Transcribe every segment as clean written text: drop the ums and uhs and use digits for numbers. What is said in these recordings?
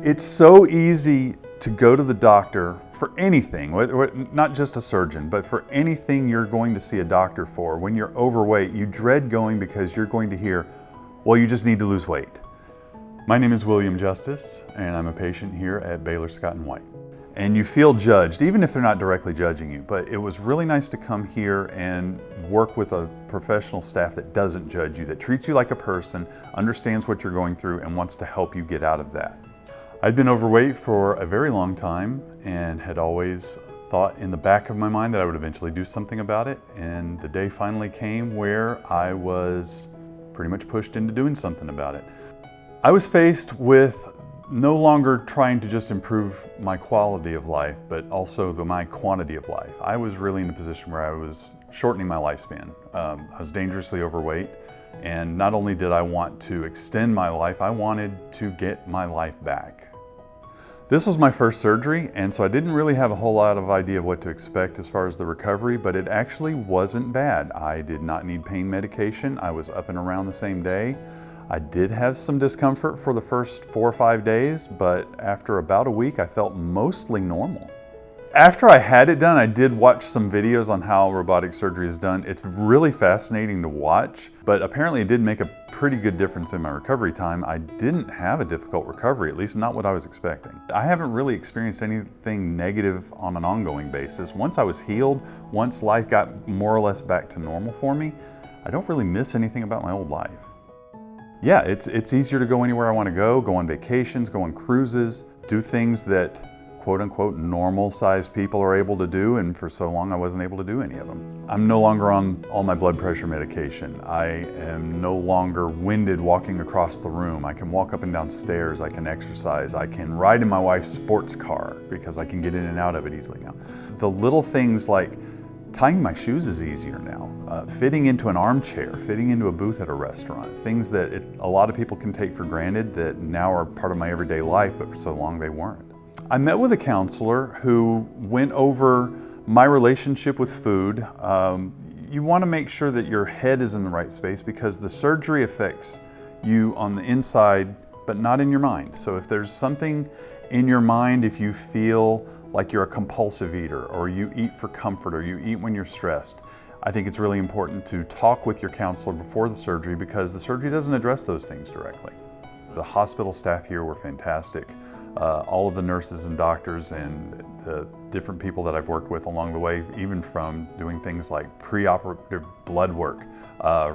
It's so easy to go to the doctor for anything, not just a surgeon, but for anything you're going to see a doctor for. When you're overweight, you dread going because you're going to hear, well, you just need to lose weight. My name is William Justice, and I'm a patient here at Baylor Scott & White. And you feel judged, even if they're not directly judging you, but it was really nice to come here and work with a professional staff that doesn't judge you, that treats you like a person, understands what you're going through, and wants to help you get out of that. I'd been overweight for a very long time and had always thought in the back of my mind that I would eventually do something about it. And the day finally came where I was pretty much pushed into doing something about it. I was faced with no longer trying to just improve my quality of life, but also my quantity of life. I was really in a position where I was shortening my lifespan. I was dangerously overweight, and not only did I want to extend my life, I wanted to get my life back. This was my first surgery, and so I didn't really have a whole lot of idea of what to expect as far as the recovery, but it actually wasn't bad. I did not need pain medication. I was up and around the same day. I did have some discomfort for the first 4 or 5 days, but after about a week, I felt mostly normal. After I had it done, I did watch some videos on how robotic surgery is done. It's really fascinating to watch, but apparently it did make a pretty good difference in my recovery time. I didn't have a difficult recovery, at least not what I was expecting. I haven't really experienced anything negative on an ongoing basis. Once I was healed, once life got more or less back to normal for me, I don't really miss anything about my old life. Yeah, it's easier to go anywhere I want to go on vacations, go on cruises, do things that quote-unquote normal-sized people are able to do, and for so long I wasn't able to do any of them. I'm no longer on all my blood pressure medication. I am no longer winded walking across the room. I can walk up and down stairs, I can exercise, I can ride in my wife's sports car because I can get in and out of it easily now. The little things like tying my shoes is easier now. Fitting into an armchair, fitting into a booth at a restaurant, things that a lot of people can take for granted that now are part of my everyday life, but for so long they weren't. I met with a counselor who went over my relationship with food. You want to make sure that your head is in the right space because the surgery affects you on the inside, but not in your mind. So if there's something in your mind, if you feel like you're a compulsive eater, or you eat for comfort, or you eat when you're stressed, I think it's really important to talk with your counselor before the surgery because the surgery doesn't address those things directly. The hospital staff here were fantastic. All of the nurses and doctors and the different people that I've worked with along the way, even from doing things like preoperative blood work,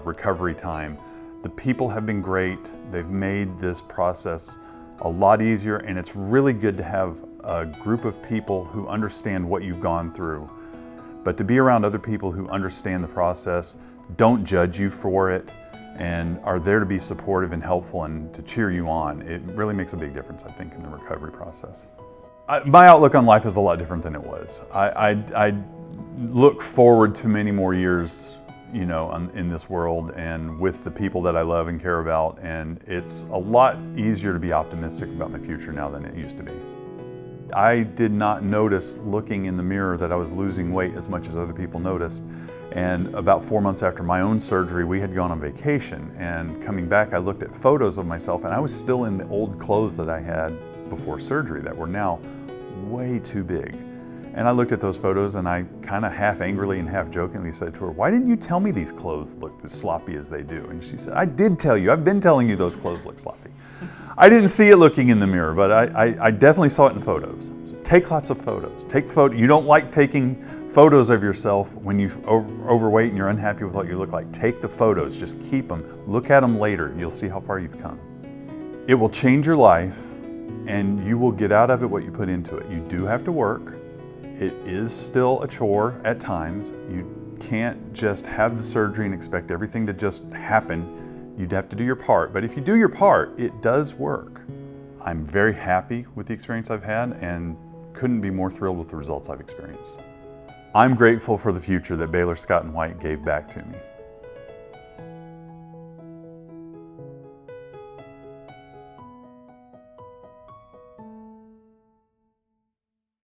recovery time. The people have been great. They've made this process a lot easier, and it's really good to have a group of people who understand what you've gone through. But to be around other people who understand the process, don't judge you for it, and are there to be supportive and helpful and to cheer you on, it really makes a big difference, I think, in the recovery process. My outlook on life is a lot different than it was. I look forward to many more years, you know, in this world and with the people that I love and care about, and it's a lot easier to be optimistic about my future now than it used to be. I did not notice looking in the mirror that I was losing weight as much as other people noticed. And about 4 months after my own surgery, we had gone on vacation, and coming back I looked at photos of myself and I was still in the old clothes that I had before surgery that were now way too big. And I looked at those photos and I kind of half angrily and half jokingly said to her, "Why didn't you tell me these clothes looked as sloppy as they do?" And she said, "I did tell you. I've been telling you those clothes look sloppy." I didn't see it looking in the mirror, but I definitely saw it in photos. So take lots of photos. You don't like taking photos of yourself when you're overweight and you're unhappy with what you look like. Take the photos, just keep them. Look at them later. You'll see how far you've come. It will change your life, and you will get out of it what you put into it. You do have to work. It is still a chore at times. You can't just have the surgery and expect everything to just happen. You'd have to do your part, but if you do your part, it does work. I'm very happy with the experience I've had and couldn't be more thrilled with the results I've experienced. I'm grateful for the future that Baylor Scott & White gave back to me.